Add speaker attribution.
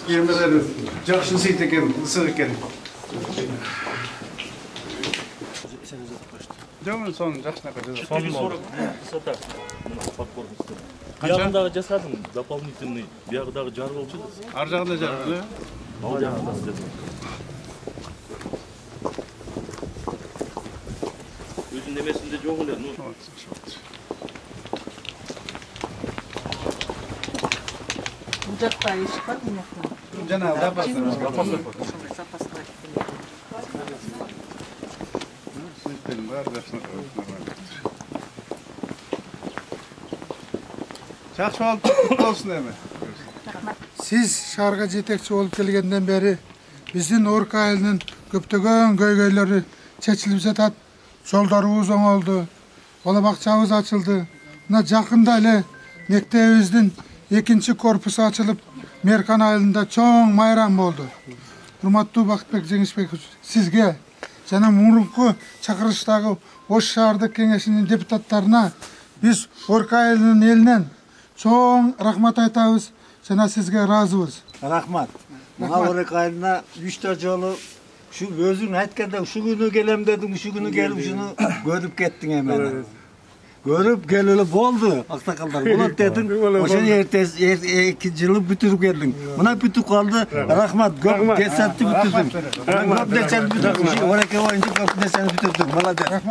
Speaker 1: Yemeleri жақсы сыйт екен, ысық екен. Жоқ, соны жақсынақа жазасың.
Speaker 2: Биягындағы жасадым, дополнительный. Биягындағы жар болчу.
Speaker 1: Ар жағында жарды.
Speaker 2: Ал жағында дедим. Өзүн немесинде жок эле.
Speaker 3: Bu жақта ешік бар мына жақта.
Speaker 1: Жаңағы запас. Сыйттың бар, жақсынақа жақсы болып болсын эми.
Speaker 4: Siz шаарга жетекчи болуп келгенден бери биздин Орка айылынын көптөгөн көйгөйлөрү чечилип жатат. Жолдорубуз оңолду, бала бакчабыз ачылды. Мына жакында эле мектебибиздин 2-чи корпусу ачылып, Меркан айылында чоң майрам болду. Урматтуу Бакытбек Жеңишбекович, сизге жана мурунку чакырыштагы Ош шаардык кеңешинин депутаттарына биз Орка айылынын элинен чоң рахмат айтабыз, жана сизге ыраазыбыз.
Speaker 5: Рахмат. Мына Орка айылына 3 жолу şu özün ayтканда şu günü gelem dedim, şu günü gelip şunu görüp kettin hemen. Görüp geleli boldu aksakallar. Bulat dedin, oşun ertesi 2 yılı bitirip geldin. Buna bitip kaldı. Rahmat, göp desatı bitirdim. Göp desatı bitirdim. Oraya oyuncu göp desatı bitirdim. Malade.